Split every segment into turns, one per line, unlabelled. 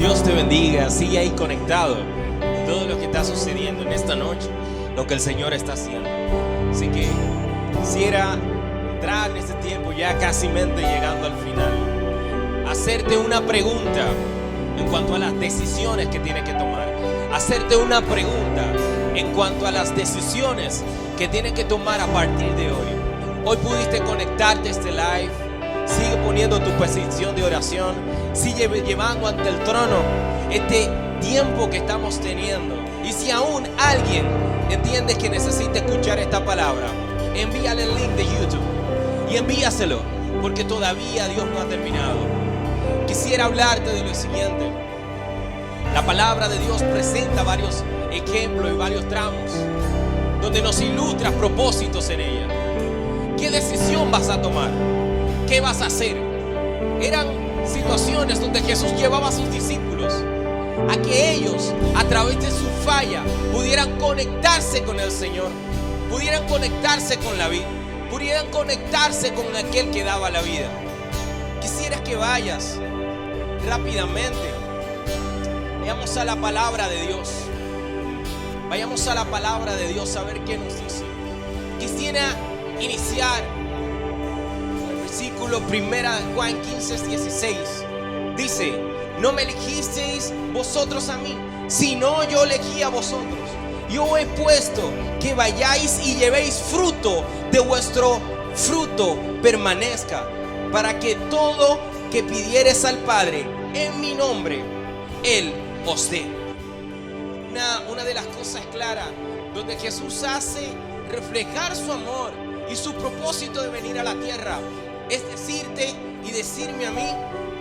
Dios te bendiga, sigue ahí conectado en todo lo que está sucediendo en esta noche, lo que el Señor está haciendo. Así que quisiera entrar en este tiempo ya casi llegando al final, hacerte una pregunta en cuanto a las decisiones que tienes que tomar, hacerte una pregunta en cuanto a las decisiones que tienes que tomar a partir de hoy. Hoy pudiste conectarte a este live. Sigue poniendo tu petición de oración. Sigue llevando ante el trono este tiempo que estamos teniendo. Y si aún alguien entiende que necesita escuchar esta palabra, envíale el link de YouTube y envíaselo, porque todavía Dios no ha terminado. Quisiera hablarte de lo siguiente. La palabra de Dios presenta varios ejemplos y varios tramos donde nos ilustra propósitos en ella. ¿Qué decisión vas a tomar? ¿Qué vas a hacer? Eran situaciones donde Jesús llevaba a sus discípulos a que ellos, a través de su falla, pudieran conectarse con el Señor, pudieran conectarse con la vida, pudieran conectarse con aquel que daba la vida. Quisiera que vayas rápidamente. Vayamos a la palabra de Dios. Vayamos a la palabra de Dios a ver qué nos dice. Quisiera iniciar el versículo 1 de Juan 15:16. Dice: no me elegisteis vosotros a mí, sino yo elegí a vosotros. Yo he puesto que vayáis y llevéis fruto, de vuestro fruto permanezca, para que todo que pidieres al Padre en mi nombre, Él os dé. Una de las cosas claras donde Jesús hace reflejar su amor y su propósito de venir a la tierra es decirte y decirme a mí,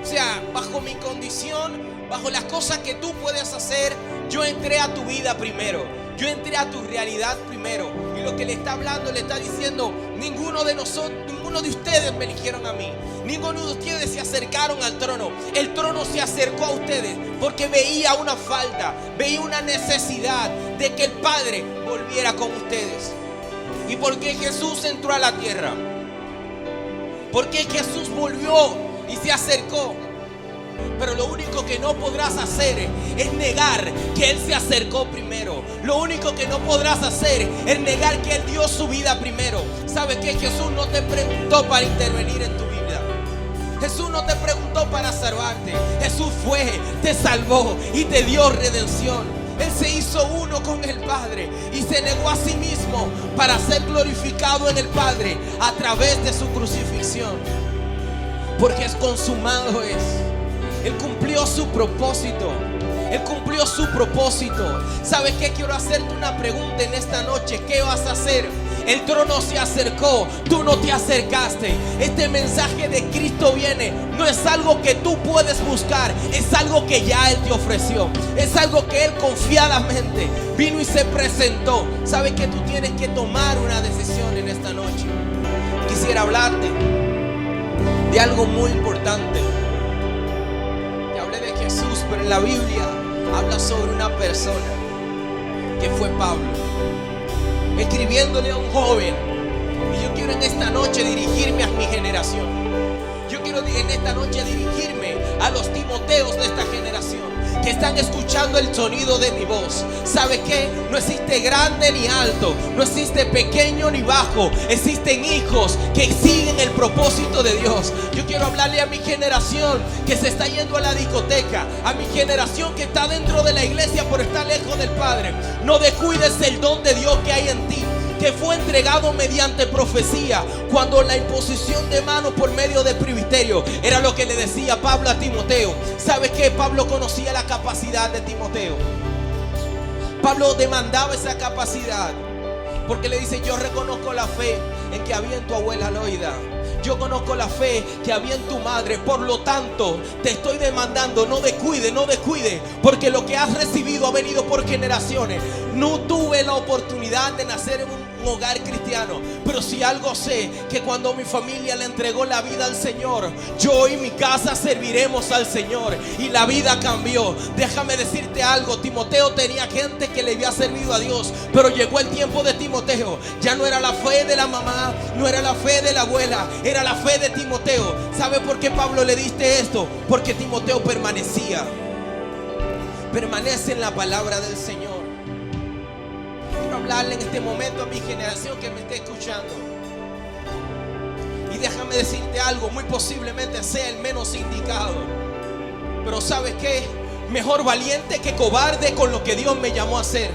o sea, bajo mi condición, bajo las cosas que tú puedes hacer, yo entré a tu vida primero, yo entré a tu realidad primero. Y lo que le está hablando, le está diciendo: ninguno de nosotros, ninguno de ustedes me eligieron a mí, ninguno de ustedes se acercaron al trono. El trono se acercó a ustedes porque veía una falta, veía una necesidad de que el Padre volviera con ustedes. ¿Y por qué Jesús entró a la tierra? Porque Jesús volvió y se acercó. Pero lo único que no podrás hacer es negar que Él se acercó primero. Lo único que no podrás hacer es negar que Él dio su vida primero. ¿Sabes qué? Jesús no te preguntó para intervenir en tu vida. Jesús no te preguntó para salvarte. Jesús fue, te salvó y te dio redención. Él se hizo uno con el Padre y se negó a sí mismo para ser glorificado en el Padre a través de su crucifixión. Porque es consumado es. Él cumplió su propósito. Él cumplió su propósito. ¿Sabes qué? Quiero hacerte una pregunta en esta noche. ¿Qué vas a hacer? El trono se acercó, tú no te acercaste. Este mensaje de Cristo viene. No es algo que tú puedes buscar, es algo que ya Él te ofreció. Es algo que Él confiadamente vino y se presentó. ¿Sabes que tú tienes que tomar una decisión en esta noche? Quisiera hablarte de algo muy importante. Te hablé de Jesús, pero en la Biblia habla sobre una persona que fue Pablo, escribiéndole a un joven. Y yo quiero en esta noche dirigirme a mi generación. Yo quiero en esta noche dirigirme a los Timoteos de esta generación que están escuchando el sonido de mi voz. ¿Sabe qué? No existe grande ni alto, no existe pequeño ni bajo. Existen hijos que siguen el propósito de Dios. Yo quiero hablarle a mi generación que se está yendo a la discoteca, a mi generación que está dentro de la iglesia por estar lejos del Padre. No descuides el don de Dios que hay en ti, que fue entregado mediante profecía, cuando la imposición de manos por medio de presbiterio era lo que le decía Pablo a Timoteo. ¿Sabes qué? Pablo conocía la capacidad de Timoteo. Pablo demandaba esa capacidad, porque le dice: yo reconozco la fe en que había en tu abuela Loida. Yo conozco la fe que había en tu madre. Por lo tanto, te estoy demandando, no descuide, porque lo que has recibido ha venido por generaciones. No tuve la oportunidad de nacer en un hogar cristiano, pero si algo sé, que cuando mi familia le entregó la vida al Señor, yo y mi casa serviremos al Señor. Y la vida cambió. Déjame decirte algo: Timoteo tenía gente que le había servido a Dios, pero llegó el tiempo de Timoteo. Ya no era la fe de la mamá, no era la fe de la abuela, era la fe de Timoteo. ¿Sabe por qué Pablo le diste esto? Porque Timoteo permanecía. Permanece en la palabra del Señor. Quiero hablarle en este momento a mi generación que me esté escuchando. Y déjame decirte algo, muy posiblemente sea el menos indicado, pero ¿sabes qué? Mejor valiente que cobarde con lo que Dios me llamó a hacer.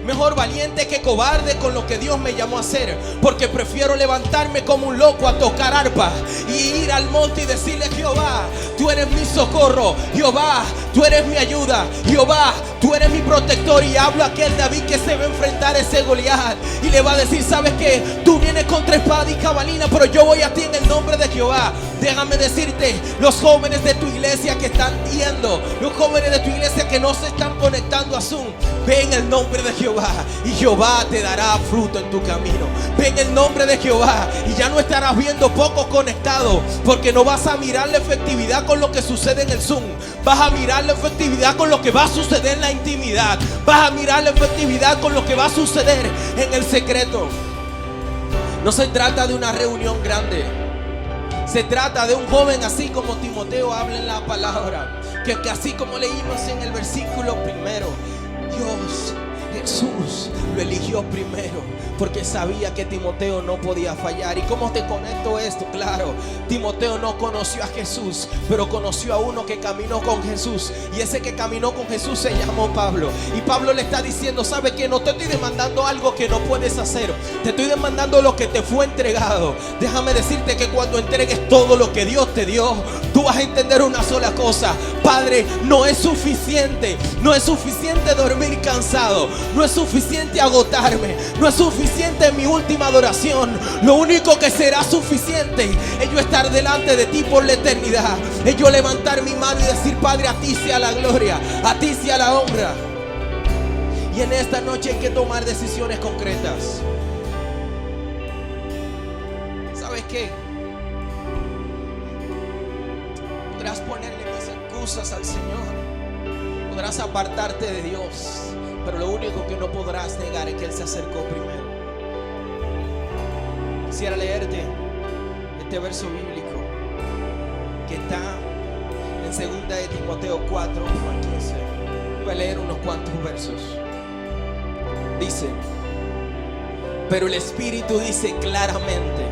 Mejor valiente que cobarde con lo que Dios me llamó a hacer. Porque prefiero levantarme como un loco a tocar arpa y ir al monte y decirle: Jehová, tú eres mi socorro. Jehová, tú eres mi ayuda. Jehová, tú eres mi protector. Y hablo a aquel David que se va a enfrentar a ese Goliat y le va a decir: ¿sabes qué? Tú vienes contra espada y jabalina, pero yo voy a ti en el nombre de Jehová. Déjame decirte, los jóvenes de tu iglesia que están yendo, los jóvenes de tu iglesia que no se están conectando a Zoom, ve en el nombre de Jehová y Jehová te dará fruto en tu camino. Ve en el nombre de Jehová y ya no estarás viendo pocos conectados, porque no vas a mirar la efectividad con lo que sucede en el Zoom. Vas a mirar la efectividad con lo que va a suceder en la intimidad. Vas a mirar la efectividad con lo que va a suceder en el secreto. No se trata de una reunión grande. Se trata de un joven así como Timoteo habla en la palabra, que así como leímos en el versículo primero, Dios, Jesús lo eligió primero porque sabía que Timoteo no podía fallar. ¿Y cómo te conecto esto? Claro, Timoteo no conoció a Jesús, pero conoció a uno que caminó con Jesús, y ese que caminó con Jesús se llamó Pablo. Y Pablo le está diciendo: ¿sabe qué? No te estoy demandando algo que no puedes hacer, te estoy demandando lo que te fue entregado. Déjame decirte que cuando entregues todo lo que Dios te dio, tú vas a entender una sola cosa: Padre, no es suficiente. No es suficiente dormir cansado, no es suficiente agotarme, no es suficiente mi última adoración. Lo único que será suficiente es yo estar delante de ti por la eternidad, es yo levantar mi mano y decir: Padre, a ti sea la gloria, a ti sea la honra. Y en esta noche hay que tomar decisiones concretas. ¿Sabes qué? Podrás ponerle mis excusas al Señor, podrás apartarte de Dios, pero lo único que no podrás negar es que Él se acercó primero. Quisiera leerte este verso bíblico que está en 2 de Timoteo 4, 1 al 15. Voy a leer unos cuantos versos. Dice: pero el Espíritu dice claramente: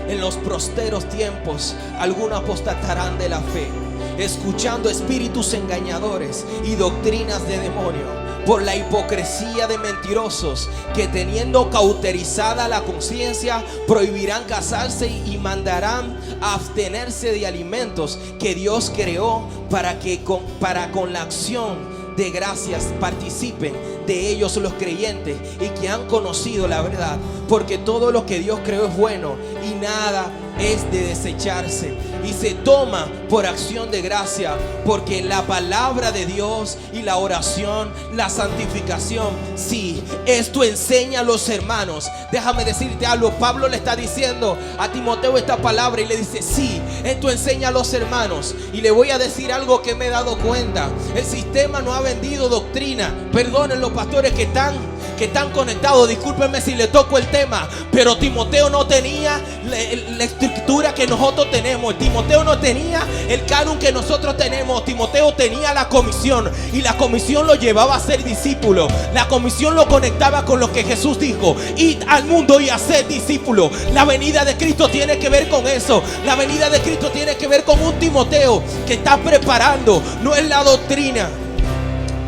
en los posteros tiempos algunos apostatarán de la fe, escuchando espíritus engañadores y doctrinas de demonio, por la hipocresía de mentirosos, que teniendo cauterizada la conciencia, prohibirán casarse y mandarán a abstenerse de alimentos que Dios creó para con la acción de gracias participen de ellos los creyentes y que han conocido la verdad. Porque todo lo que Dios creó es bueno y nada es de desecharse y se toma por acción de gracia, porque la palabra de Dios y la oración, la santificación, sí, esto enseña a los hermanos. Déjame decirte algo, Pablo le está diciendo a Timoteo esta palabra y le dice: sí, esto enseña a los hermanos. Y le voy a decir algo que me he dado cuenta: el sistema no ha vendido doctrina. Perdonen los pastores que están conectados, discúlpenme si le toco el tema, pero Timoteo no tenía la estructura que nosotros tenemos. Timoteo no tenía el canon que nosotros tenemos. Timoteo tenía la comisión, y la comisión lo llevaba a ser discípulo. La comisión lo conectaba con lo que Jesús dijo: id al mundo y haced discípulos. La venida de Cristo tiene que ver con eso. La venida de Cristo tiene que ver con un Timoteo que está preparando, no es la doctrina.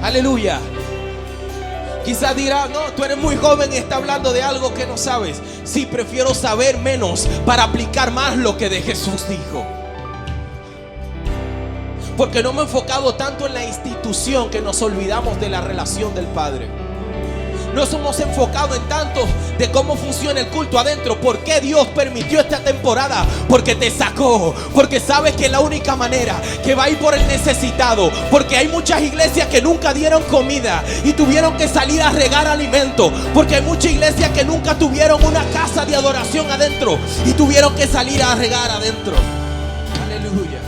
Aleluya. Quizás dirá: no, tú eres muy joven y está hablando de algo que no sabes. Sí, prefiero saber menos para aplicar más lo que de Jesús dijo. Porque no me he enfocado tanto en la institución que nos olvidamos de la relación del Padre. Nos hemos enfocado en tanto de cómo funciona el culto adentro. ¿Por qué Dios permitió esta temporada? Porque te sacó. Porque sabes que es la única manera que va a ir por el necesitado. Porque hay muchas iglesias que nunca dieron comida y tuvieron que salir a regar alimento. Porque hay muchas iglesias que nunca tuvieron una casa de adoración adentro y tuvieron que salir a regar adentro. Aleluya.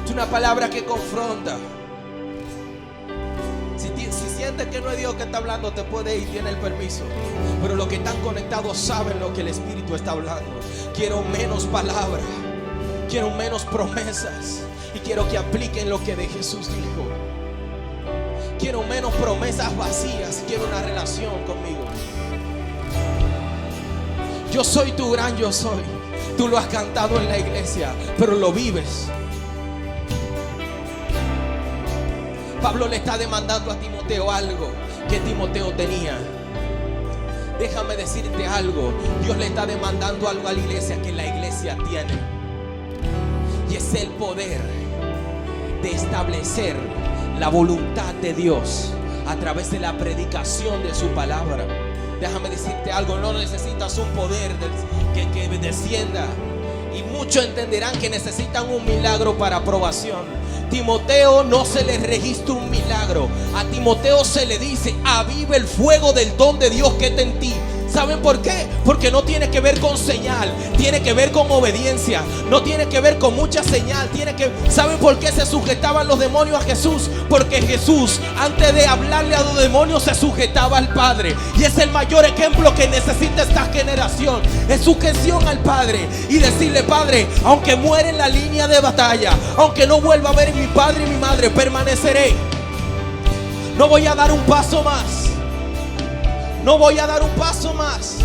Es una palabra que confronta. Si sientes que no es Dios que está hablando, te puede ir, tiene el permiso. Pero los que están conectados saben lo que el Espíritu está hablando. Quiero menos palabras, quiero menos promesas, y quiero que apliquen lo que de Jesús dijo. Quiero menos promesas vacías, quiero una relación conmigo. Yo soy tu gran yo soy. Tú lo has cantado en la iglesia, pero lo vives. Pablo le está demandando a Timoteo algo que Timoteo tenía. Déjame decirte algo. Dios le está demandando algo a la iglesia que la iglesia tiene, y es el poder de establecer la voluntad de Dios a través de la predicación de su palabra. Déjame decirte algo, no necesitas un poder que descienda, y muchos entenderán que necesitan un milagro para aprobación. Timoteo no se le registra un milagro. A Timoteo se le dice: aviva el fuego del don de Dios que está en ti. ¿Saben por qué? Porque no tiene que ver con señal, tiene que ver con obediencia. No tiene que ver con mucha señal, ¿saben por qué se sujetaban los demonios a Jesús? Porque Jesús, antes de hablarle a los demonios, se sujetaba al Padre. Y es el mayor ejemplo que necesita esta generación: es sujeción al Padre y decirle: Padre, aunque muera en la línea de batalla, aunque no vuelva a ver a mi padre y mi madre, permaneceré. No voy a dar un paso más. No voy a dar un paso más.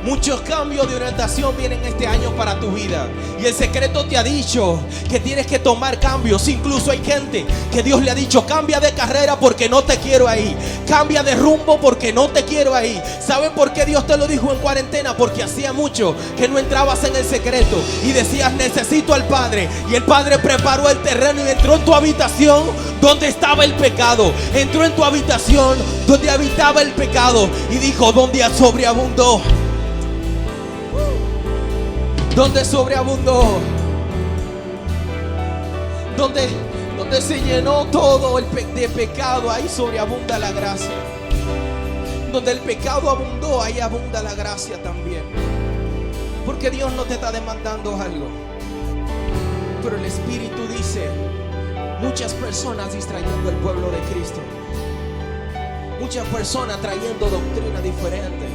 Muchos cambios de orientación vienen este año para tu vida, y el secreto te ha dicho que tienes que tomar cambios. Incluso hay gente que Dios le ha dicho: cambia de carrera porque no te quiero ahí, cambia de rumbo porque no te quiero ahí. ¿Saben por qué Dios te lo dijo en cuarentena? Porque hacía mucho que no entrabas en el secreto y decías: necesito al Padre. Y el Padre preparó el terreno y entró en tu habitación donde estaba el pecado. Entró en tu habitación donde habitaba el pecado y dijo: donde sobreabundó, donde sobreabundó, donde se llenó todo de pecado, ahí sobreabunda la gracia. Donde el pecado abundó, ahí abunda la gracia también. Porque Dios no te está demandando algo, pero el Espíritu dice: muchas personas distrayendo al pueblo de Cristo, muchas personas trayendo doctrina diferente.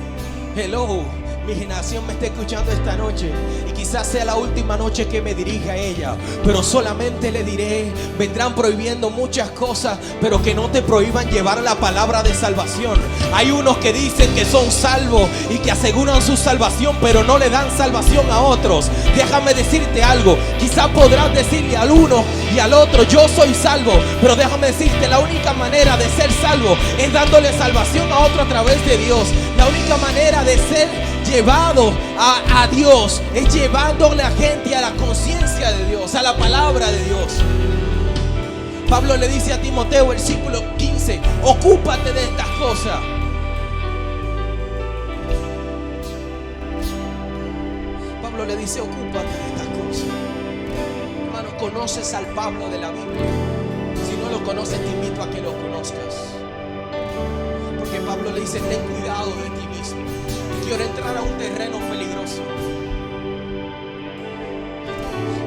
Hello, mi generación me está escuchando esta noche, y quizás sea la última noche que me dirija a ella, pero solamente le diré: vendrán prohibiendo muchas cosas, pero que no te prohíban llevar la palabra de salvación. Hay unos que dicen que son salvos y que aseguran su salvación, pero no le dan salvación a otros. Déjame decirte algo: quizás podrás decirle al uno y al otro: yo soy salvo, pero déjame decirte, la única manera de ser salvo es dándole salvación a otro a través de Dios. La única manera de ser llevado a Dios es llevando a la gente a la conciencia de Dios, a la palabra de Dios. Pablo le dice a Timoteo, versículo 15: ocúpate de estas cosas. Pablo le dice: ocúpate de estas cosas. Hermano, ¿conoces al Pablo de la Biblia? Si no lo conoces, te invito a que lo conozcas. Porque Pablo le dice: ten cuidado de ti mismo. Quiero entrar a un terreno peligroso.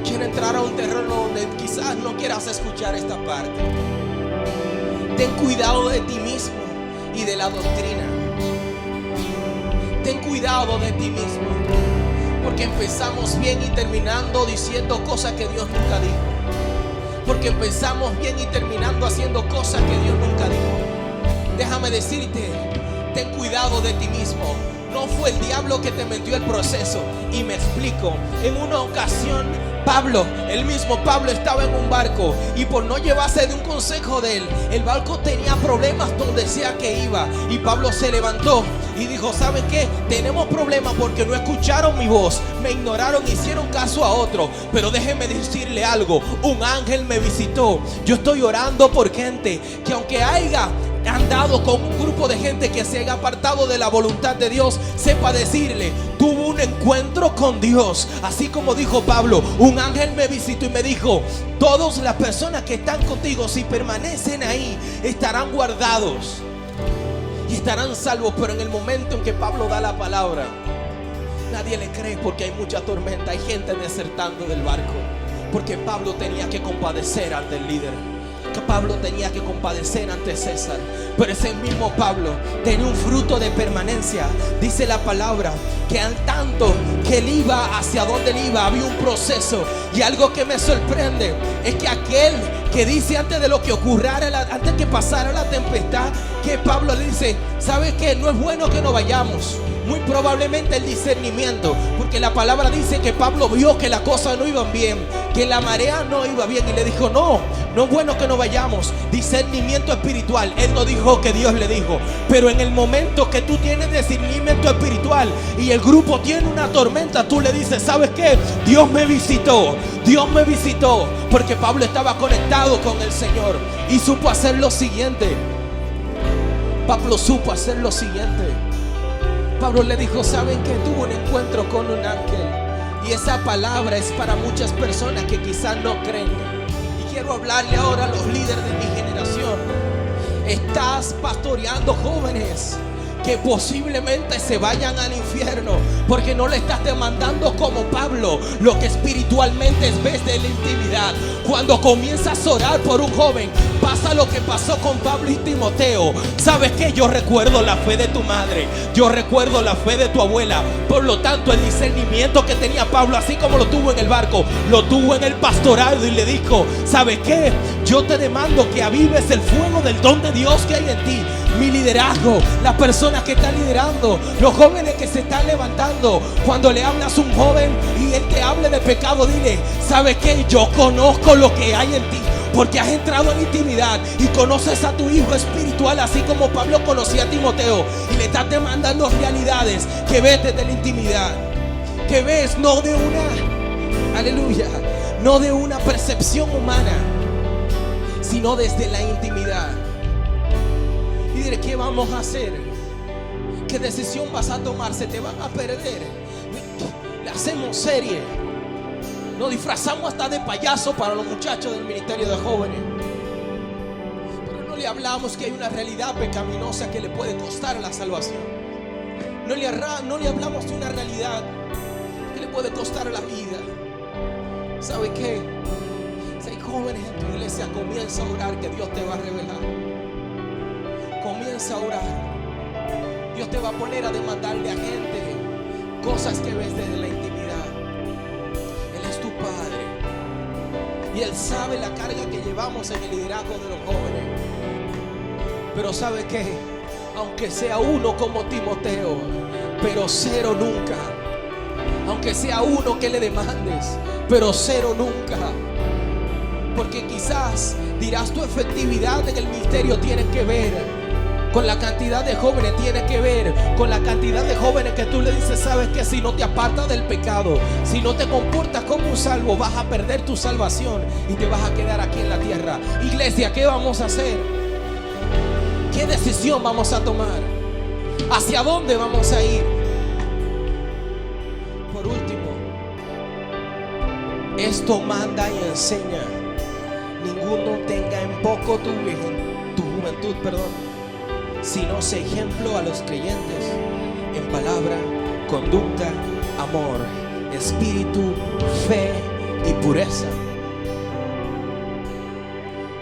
Quiero entrar a un terreno donde quizás no quieras escuchar esta parte. Ten cuidado de ti mismo y de la doctrina. Ten cuidado de ti mismo, porque empezamos bien y terminando diciendo cosas que Dios nunca dijo. Porque empezamos bien y terminando haciendo cosas que Dios nunca dijo. Déjame decirte: ten cuidado de ti mismo. No fue el diablo que te metió el proceso. Y me explico. En una ocasión, el mismo Pablo estaba en un barco, y por no llevarse de un consejo de él, el barco tenía problemas donde sea que iba. Y Pablo se levantó y dijo: ¿saben qué? Tenemos problemas porque no escucharon mi voz, me ignoraron, hicieron caso a otro. Pero déjenme decirle algo: un ángel me visitó. Yo estoy orando por gente que, aunque haya andado con un grupo de gente que se haya apartado de la voluntad de Dios, sepa decirle: tuvo un encuentro con Dios. Así como dijo Pablo: un ángel me visitó y me dijo: todas las personas que están contigo, si permanecen ahí, estarán guardados y estarán salvos. Pero en el momento en que Pablo da la palabra, nadie le cree, porque hay mucha tormenta, hay gente desertando del barco. Porque Pablo tenía que compadecer ante el líder.
Pablo tenía que compadecer ante César, pero ese mismo Pablo tenía un fruto de permanencia. Dice la palabra que al tanto que él iba hacia donde él iba, había un proceso. Y algo que me sorprende es que aquel que dice antes de lo que ocurriera, antes que pasara la tempestad, que Pablo le dice: ¿sabes qué? No es bueno que no vayamos. Muy probablemente el discernimiento, porque la palabra dice que Pablo vio que las cosas no iban bien, que la marea no iba bien, y le dijo: no es bueno que no vayamos. Discernimiento espiritual. Él no dijo que Dios le dijo, pero en el momento que tú tienes discernimiento espiritual y el grupo tiene una tormenta, tú le dices: ¿sabes qué? Dios me visitó, porque Pablo estaba conectado con el Señor y supo hacer lo siguiente. Pablo supo hacer lo siguiente. Pablo le dijo: ¿saben qué? Tuvo un encuentro con un ángel. Y esa palabra es para muchas personas que quizás no creen. Y quiero hablarle ahora a los líderes de mi generación. Estás pastoreando jóvenes que posiblemente se vayan al infierno, porque no le estás demandando como Pablo lo que espiritualmente ves de la intimidad. Cuando comienzas a orar por un joven, pasa lo que pasó con Pablo y Timoteo. ¿Sabes qué? Yo recuerdo la fe de tu madre, yo recuerdo la fe de tu abuela. Por lo tanto, el discernimiento que tenía Pablo, así como lo tuvo en el barco, lo tuvo en el pastorado, y le dijo: ¿sabes qué? Yo te demando que avives el fuego del don de Dios que hay en ti. Mi liderazgo, las personas que están liderando, los jóvenes que se están levantando, cuando le hablas a un joven y él te hable de pecado, dile: ¿sabes qué? Yo conozco lo que hay en ti, porque has entrado en intimidad y conoces a tu hijo espiritual, así como Pablo conocía a Timoteo, y le estás demandando realidades que ves desde la intimidad, que ves no de una, aleluya, no de una percepción humana, sino desde la intimidad. Y diré: ¿qué vamos a hacer? ¿Qué decisión vas a tomar? Se te van a perder. Le hacemos serie, nos disfrazamos hasta de payaso para los muchachos del ministerio de jóvenes, pero no le hablamos que hay una realidad pecaminosa que le puede costar la salvación. No le hablamos de una realidad que le puede costar la vida. ¿Sabe qué? Si hay jóvenes en tu iglesia, comienza a orar, que Dios te va a revelar. Comienza a orar. Dios te va a poner a demandarle a gente cosas que ves desde la intimidad. Él es tu Padre y Él sabe la carga que llevamos en el liderazgo de los jóvenes. Pero ¿sabe qué? Aunque sea uno como Timoteo, pero cero nunca. Aunque sea uno que le demandes, pero cero nunca. Porque quizás dirás: tu efectividad en el ministerio tiene que ver con la cantidad de jóvenes, tiene que ver con la cantidad de jóvenes que tú le dices: ¿sabes qué? Si no te apartas del pecado, si no te comportas como un salvo, vas a perder tu salvación y te vas a quedar aquí en la tierra. Iglesia, ¿qué vamos a hacer? ¿Qué decisión vamos a tomar? ¿Hacia dónde vamos a ir? Por último, esto manda y enseña: ninguno tenga en poco tu juventud, sino sé ejemplo a los creyentes en palabra, conducta, amor, espíritu, fe y pureza.